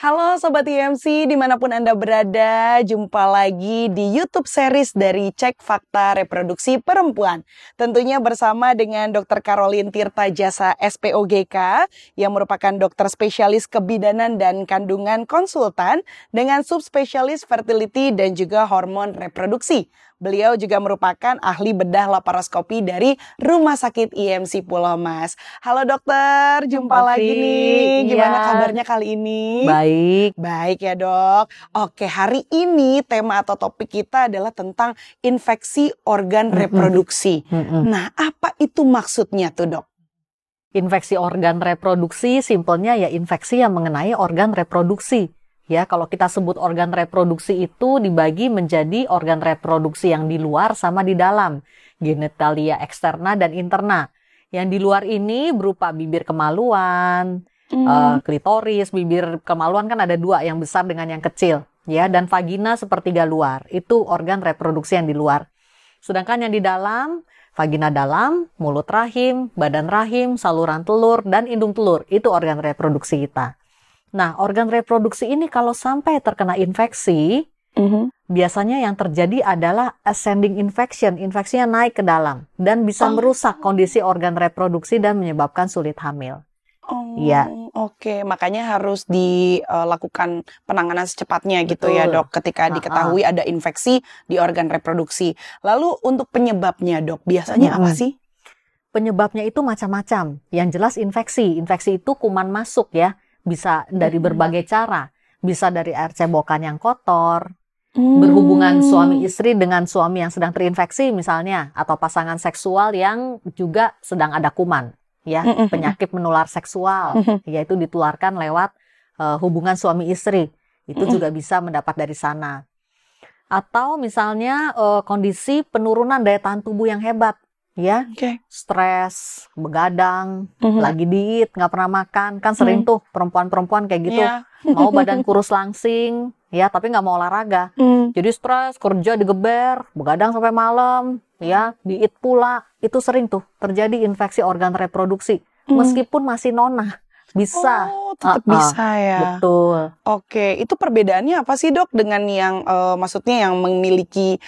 Halo Sobat IMC, dimanapun Anda berada, jumpa lagi di YouTube series dari Cek Fakta Reproduksi Perempuan. Tentunya bersama dengan Dr. Caroline Tirtajasa SPOGK, yang merupakan dokter spesialis kebidanan dan kandungan konsultan dengan subspesialis fertility dan juga hormon reproduksi. Beliau juga merupakan ahli bedah laparoskopi dari Rumah Sakit IMC Pulau Mas. Halo dokter, jumpa lagi nih. Gimana kabarnya kali ini? Baik ya dok. Oke, hari ini tema atau topik kita adalah tentang infeksi organ reproduksi. Nah, apa itu maksudnya tuh dok? Infeksi organ reproduksi, simpelnya ya infeksi yang mengenai organ reproduksi. Ya, kalau kita sebut organ reproduksi itu dibagi menjadi organ reproduksi yang di luar sama di dalam. Genitalia eksterna dan interna. Yang di luar ini berupa bibir kemaluan, klitoris, bibir kemaluan kan ada dua, yang besar dengan yang kecil. Ya, dan vagina sepertiga luar. Itu organ reproduksi yang di luar. Sedangkan yang di dalam, vagina dalam, mulut rahim, badan rahim, saluran telur, dan indung telur. Itu organ reproduksi kita. Nah, organ reproduksi ini kalau sampai terkena infeksi, biasanya yang terjadi adalah ascending infection. Infeksinya naik ke dalam dan bisa merusak kondisi organ reproduksi dan menyebabkan sulit hamil. Oke, makanya harus dilakukan penanganan secepatnya gitu ya dok, ketika diketahui ada infeksi di organ reproduksi. Lalu untuk penyebabnya dok, biasanya apa sih? Penyebabnya itu macam-macam. Yang jelas infeksi. Infeksi itu kuman masuk ya. Bisa dari berbagai cara, bisa dari air cebokan yang kotor, berhubungan suami istri dengan suami yang sedang terinfeksi misalnya, atau pasangan seksual yang juga sedang ada kuman, ya, penyakit menular seksual, yaitu ditularkan lewat hubungan suami istri, itu juga bisa mendapat dari sana. Atau misalnya kondisi penurunan daya tahan tubuh yang hebat. Ya, stres, begadang, lagi diet, nggak pernah makan, kan sering tuh perempuan-perempuan kayak gitu, mau badan kurus langsing, ya, tapi nggak mau olahraga, jadi stres, kerja digeber, begadang sampai malam, ya, diet pula, itu sering tuh terjadi infeksi organ reproduksi, meskipun masih nonah, bisa. Tetap bisa ya. Betul. Oke, itu perbedaannya apa sih dok dengan yang maksudnya yang memiliki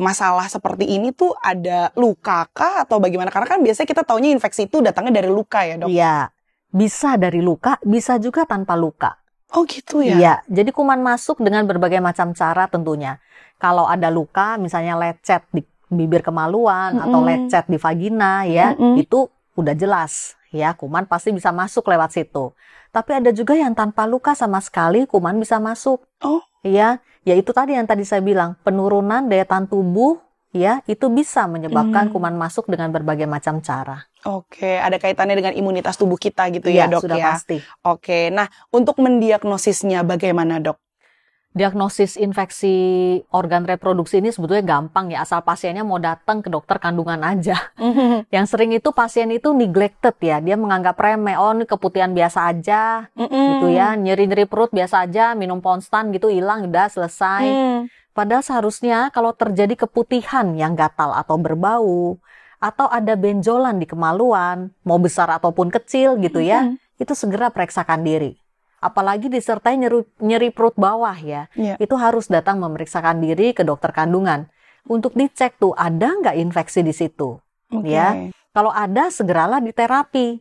masalah seperti ini tuh ada luka kah atau bagaimana? Karena kan biasanya kita taunya infeksi itu datangnya dari luka ya dok? Iya, bisa dari luka, bisa juga tanpa luka. Oh gitu ya? Iya, jadi kuman masuk dengan berbagai macam cara tentunya. Kalau ada luka, misalnya lecet di bibir kemaluan atau lecet di vagina ya, itu udah jelas ya, kuman pasti bisa masuk lewat situ. Tapi ada juga yang tanpa luka sama sekali kuman bisa masuk. Ya, itu tadi yang tadi saya bilang, penurunan daya tahan tubuh ya, itu bisa menyebabkan kuman masuk dengan berbagai macam cara. Oke, ada kaitannya dengan imunitas tubuh kita gitu ya dok sudah ya? Pasti. Oke, nah untuk mendiagnosisnya bagaimana dok? Diagnosis infeksi organ reproduksi ini sebetulnya gampang ya, asal pasiennya mau datang ke dokter kandungan aja. Yang sering itu pasien itu neglected ya, dia menganggap remeh, oh ini keputihan biasa aja, gitu ya, nyeri-nyeri perut biasa aja, minum Ponstan gitu hilang, udah selesai. Padahal seharusnya kalau terjadi keputihan yang gatal atau berbau, atau ada benjolan di kemaluan, mau besar ataupun kecil gitu ya, itu segera periksakan diri. Apalagi disertai nyeri perut bawah ya, itu harus datang memeriksakan diri ke dokter kandungan untuk dicek tuh ada nggak infeksi di situ. Ya, kalau ada segeralah diterapi.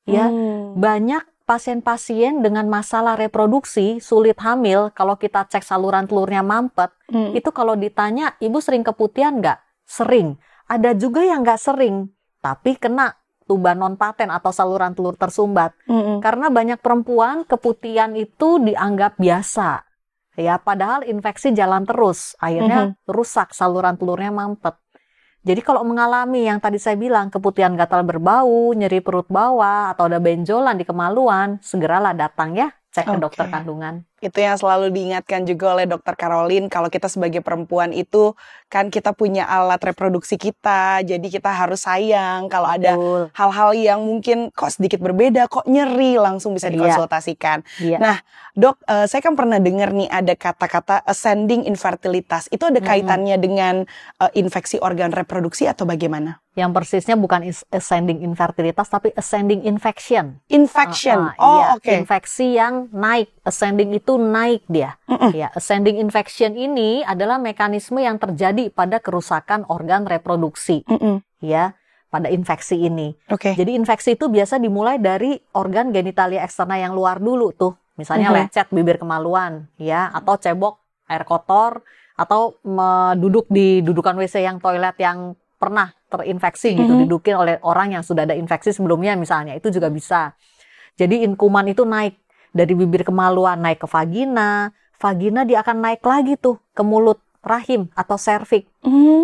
Ya, banyak pasien-pasien dengan masalah reproduksi sulit hamil, kalau kita cek saluran telurnya mampet, itu kalau ditanya ibu sering keputihan nggak? Sering. Ada juga yang nggak sering, tapi kena tuba non paten atau saluran telur tersumbat. Karena banyak perempuan keputihan itu dianggap biasa. Ya, padahal infeksi jalan terus. Akhirnya rusak saluran telurnya mampet. Jadi kalau mengalami yang tadi saya bilang, keputihan gatal berbau, nyeri perut bawah, atau ada benjolan di kemaluan, segeralah datang ya cek ke Oke. dokter kandungan. Itu yang selalu diingatkan juga oleh Dokter Caroline, kalau kita sebagai perempuan itu kan kita punya alat reproduksi kita, jadi kita harus sayang kalau ada Betul. hal-hal yang mungkin kok sedikit berbeda, kok nyeri, langsung bisa Iya. dikonsultasikan. Iya. Nah, Dok, saya kan pernah dengar nih ada kata-kata ascending infertilitas. Itu ada kaitannya dengan infeksi organ reproduksi atau bagaimana? Yang persisnya bukan ascending infertilitas, tapi ascending infection. Infection. Iya, Oke. infeksi yang naik. Ascending itu naik dia. Ya, ascending infection ini adalah mekanisme yang terjadi pada kerusakan organ reproduksi. Ya, pada infeksi ini. Oke. Jadi infeksi itu biasa dimulai dari organ genitalia eksterna yang luar dulu tuh. Misalnya lecet, bibir kemaluan, ya, atau cebok, air kotor, atau duduk di dudukan WC yang toilet yang pernah terinfeksi gitu, didudukin oleh orang yang sudah ada infeksi sebelumnya misalnya, itu juga bisa. Jadi kuman itu naik dari bibir kemaluan naik ke vagina dia akan naik lagi tuh ke mulut rahim atau serviks.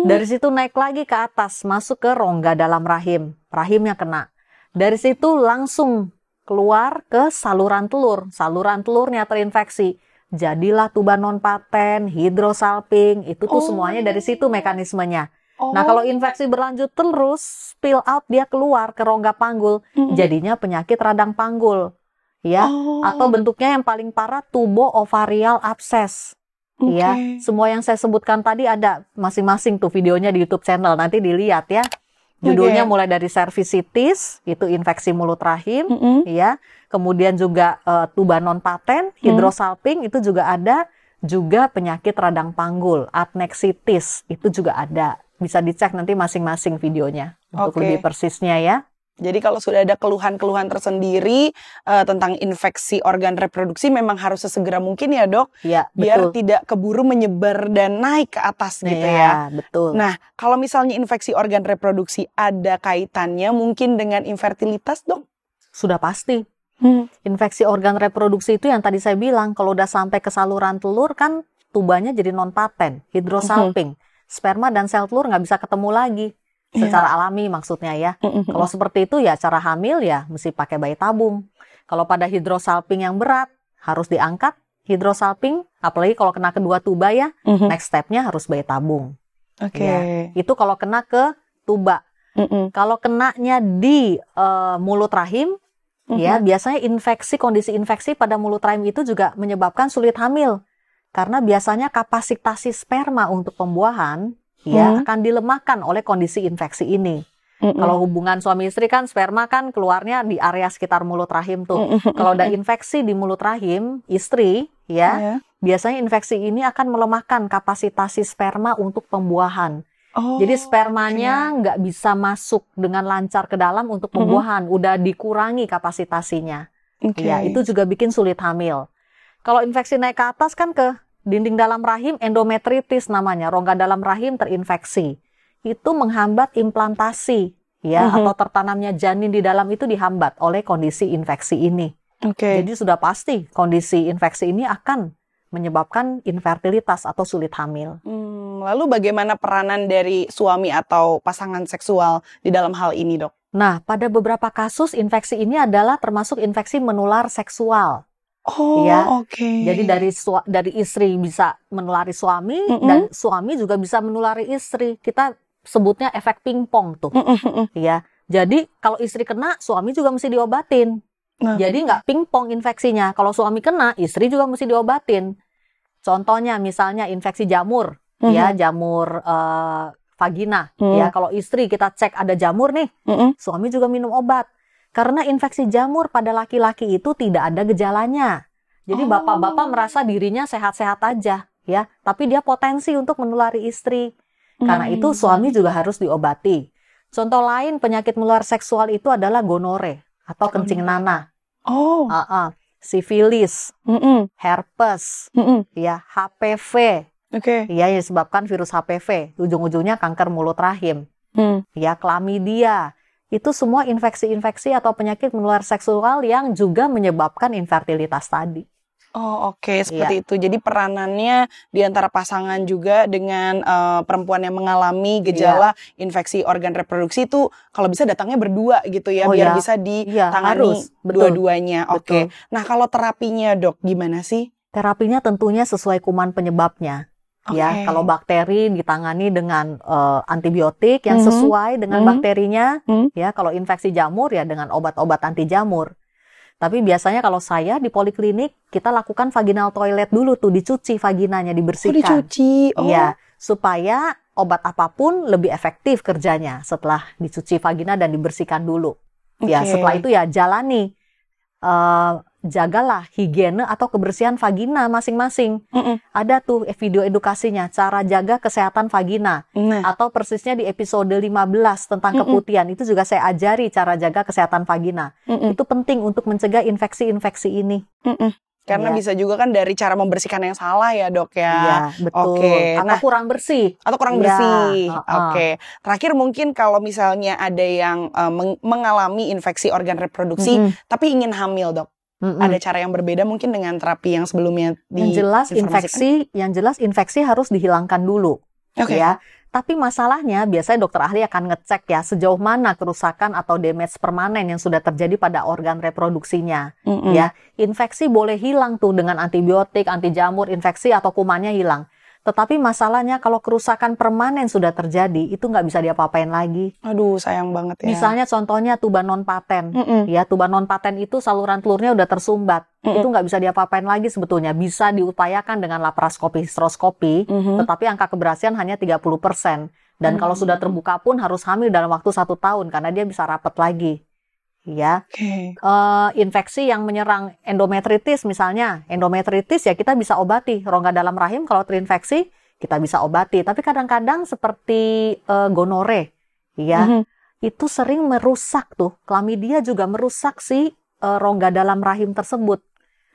Dari situ naik lagi ke atas, masuk ke rongga dalam rahimnya kena. Dari situ langsung keluar ke saluran telurnya terinfeksi. Jadilah tuba non paten, hidrosalping, itu tuh semuanya dari situ mekanismenya. Nah, kalau infeksi berlanjut terus, spill out dia keluar ke rongga panggul, jadinya penyakit radang panggul, ya. Atau bentuknya yang paling parah tubo-ovarial abses, ya. Semua yang saya sebutkan tadi ada masing-masing tuh videonya di YouTube channel, nanti dilihat ya. Judulnya mulai dari cervicitis, itu infeksi mulut rahim, ya. Kemudian juga tuba non paten, hidrosalping itu juga ada, juga penyakit radang panggul, adnexitis itu juga ada. Bisa dicek nanti masing-masing videonya untuk lebih persisnya ya. Jadi kalau sudah ada keluhan-keluhan tersendiri tentang infeksi organ reproduksi memang harus sesegera mungkin ya dok. Iya, biar betul. tidak keburu menyebar dan naik ke atas gitu ya. Betul. Nah kalau misalnya infeksi organ reproduksi ada kaitannya mungkin dengan infertilitas dok? Sudah pasti. Infeksi organ reproduksi itu yang tadi saya bilang, kalau udah sampai ke saluran telur kan tubanya jadi non paten, hidrosalping. Sperma dan sel telur nggak bisa ketemu lagi secara alami maksudnya ya. Kalau seperti itu ya cara hamil ya mesti pakai bayi tabung. Kalau pada hidrosalping yang berat harus diangkat hidrosalping, apalagi kalau kena kedua tuba ya, next stepnya harus bayi tabung. Ya, itu kalau kena ke tuba. Kalau kenanya di mulut rahim, ya biasanya kondisi infeksi pada mulut rahim itu juga menyebabkan sulit hamil. Karena biasanya kapasitasi sperma untuk pembuahan ya akan dilemahkan oleh kondisi infeksi ini. Kalau hubungan suami istri kan sperma kan keluarnya di area sekitar mulut rahim tuh. Kalau ada infeksi di mulut rahim istri ya, biasanya infeksi ini akan melemahkan kapasitasi sperma untuk pembuahan. Jadi spermanya nggak bisa masuk dengan lancar ke dalam untuk pembuahan, udah dikurangi kapasitasinya. Ya, itu juga bikin sulit hamil. Kalau infeksi naik ke atas kan ke dinding dalam rahim, endometritis namanya, rongga dalam rahim terinfeksi. Itu menghambat implantasi, ya, atau tertanamnya janin di dalam itu dihambat oleh kondisi infeksi ini. Jadi sudah pasti kondisi infeksi ini akan menyebabkan infertilitas atau sulit hamil. Lalu bagaimana peranan dari suami atau pasangan seksual di dalam hal ini, dok? Nah, pada beberapa kasus infeksi ini adalah termasuk infeksi menular seksual. Jadi dari istri bisa menulari suami dan suami juga bisa menulari istri. Kita sebutnya efek pingpong tuh. Ya. Jadi kalau istri kena, suami juga mesti diobatin. Jadi nggak pingpong infeksinya. Kalau suami kena, istri juga mesti diobatin. Contohnya misalnya infeksi jamur, ya jamur vagina. Ya kalau istri kita cek ada jamur nih, suami juga minum obat. Karena infeksi jamur pada laki-laki itu tidak ada gejalanya. Jadi bapak-bapak merasa dirinya sehat-sehat aja, ya. Tapi dia potensi untuk menulari istri. Karena itu suami juga harus diobati. Contoh lain penyakit menular seksual itu adalah gonore atau kencing nanah. Sifilis, herpes, ya HPV. Ya, yang disebabkan virus HPV. Ujung-ujungnya kanker mulut rahim. Ya, klamidia. Itu semua infeksi-infeksi atau penyakit menular seksual yang juga menyebabkan infertilitas tadi. Oh, oke, Iya, seperti itu. Jadi peranannya di antara pasangan juga dengan perempuan yang mengalami iya. gejala infeksi organ reproduksi itu kalau bisa datangnya berdua gitu ya, Oh biar ya, bisa iya harus, ditangani betul, dua-duanya. Oke. betul. Nah, kalau terapinya, Dok, gimana sih? Terapinya tentunya sesuai kuman penyebabnya. Ya, kalau Oke. bakteri ditangani dengan antibiotik yang Mhm, sesuai dengan mhm, bakterinya. mhm. Ya, kalau infeksi jamur ya dengan obat-obat anti jamur. Tapi biasanya kalau saya di poliklinik, kita lakukan vaginal toilet dulu tuh, dicuci vaginanya, Oh, dibersihkan. dicuci. Oh, Iya, supaya obat apapun lebih efektif kerjanya setelah dicuci vagina dan dibersihkan dulu. Ya, oke. setelah itu ya jalani, jagalah higiene atau kebersihan vagina masing-masing. Mhm. Ada tuh video edukasinya, cara jaga kesehatan vagina. Nah, Atau persisnya di episode 15 tentang mhm, keputihan, itu juga saya ajari cara jaga kesehatan vagina. mhm, Itu penting untuk mencegah infeksi-infeksi ini. mhm. Karena Ya, bisa juga kan dari cara membersihkan yang salah ya, Dok ya. iya, betul. Oke. Atau Nah, kurang bersih. atau kurang Iya, bersih. heeh. Oke. Terakhir mungkin kalau misalnya ada yang mengalami infeksi organ reproduksi Mm-mm, tapi ingin hamil, Dok. mm-mm. Ada cara yang berbeda mungkin dengan terapi yang sebelumnya Yang jelas infeksi harus dihilangkan dulu. Oke. Ya. Tapi masalahnya biasanya dokter ahli akan ngecek ya sejauh mana kerusakan atau damage permanen yang sudah terjadi pada organ reproduksinya. Mm-mm. Ya, infeksi boleh hilang tuh dengan antibiotik, anti jamur, infeksi atau kumannya hilang. Tetapi masalahnya kalau kerusakan permanen sudah terjadi, itu nggak bisa diapa-apain lagi. Aduh, sayang banget ya. Misalnya contohnya tuba non paten. Mm-mm. Ya, tuba non paten itu saluran telurnya udah tersumbat. Mm-mm. Itu nggak bisa diapa-apain lagi sebetulnya. Bisa diupayakan dengan laparoskopi, hysteroscopy, Mhm. tetapi angka keberhasilan hanya 30%. Dan kalau sudah terbuka pun harus hamil dalam waktu 1 tahun karena dia bisa rapat lagi. Ya, Oke. infeksi yang menyerang endometritis misalnya. Endometritis ya kita bisa obati. Rongga dalam rahim kalau terinfeksi kita bisa obati. Tapi kadang-kadang seperti gonore, ya, Mhm. itu sering merusak tuh. Chlamydia juga merusak si rongga dalam rahim tersebut.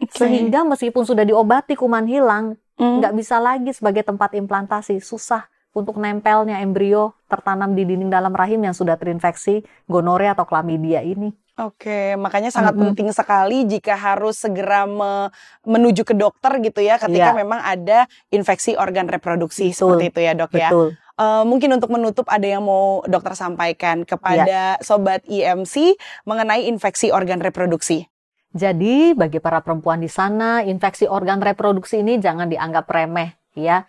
Oke. Sehingga meskipun sudah diobati kuman hilang, Mm. nggak bisa lagi sebagai tempat implantasi. Susah untuk nempelnya embrio tertanam di dinding dalam rahim yang sudah terinfeksi gonore atau chlamydia ini. Oke, makanya sangat Mm-mm. penting sekali jika harus segera menuju ke dokter gitu ya ketika Iya, memang ada infeksi organ reproduksi betul, seperti itu ya, Dok ya. betul. Mungkin untuk menutup ada yang mau dokter sampaikan Iya. kepada sobat IMC mengenai infeksi organ reproduksi. Jadi bagi para perempuan di sana, infeksi organ reproduksi ini jangan dianggap remeh, ya.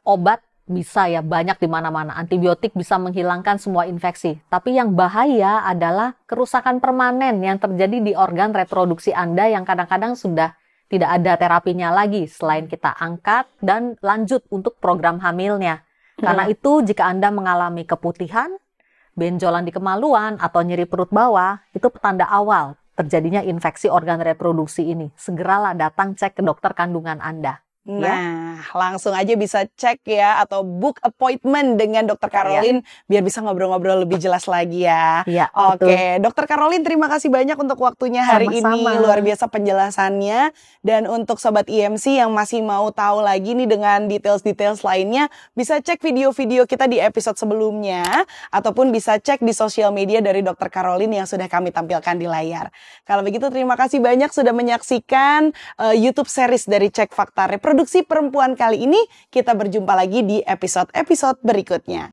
Obat bisa ya banyak di mana-mana. Antibiotik bisa menghilangkan semua infeksi. Tapi yang bahaya adalah kerusakan permanen yang terjadi di organ reproduksi Anda yang kadang-kadang sudah tidak ada terapinya lagi selain kita angkat dan lanjut untuk program hamilnya. Karena itu jika Anda mengalami keputihan, benjolan di kemaluan atau nyeri perut bawah, itu petanda awal terjadinya infeksi organ reproduksi ini. Segeralah datang cek ke dokter kandungan Anda. Nah, langsung aja bisa cek ya atau book appointment dengan Dokter Caroline biar bisa ngobrol-ngobrol lebih jelas lagi ya. Iya, Oke, Dokter Caroline terima kasih banyak untuk waktunya hari ini. Sama-sama. Luar biasa penjelasannya. Dan untuk Sobat IMC yang masih mau tahu lagi nih dengan details-details lainnya, bisa cek video-video kita di episode sebelumnya ataupun bisa cek di sosial media dari Dokter Caroline yang sudah kami tampilkan di layar. Kalau begitu terima kasih banyak sudah menyaksikan YouTube series dari Cek Fakta Reproduksi Perempuan kali ini. Kita berjumpa lagi di episode-episode berikutnya.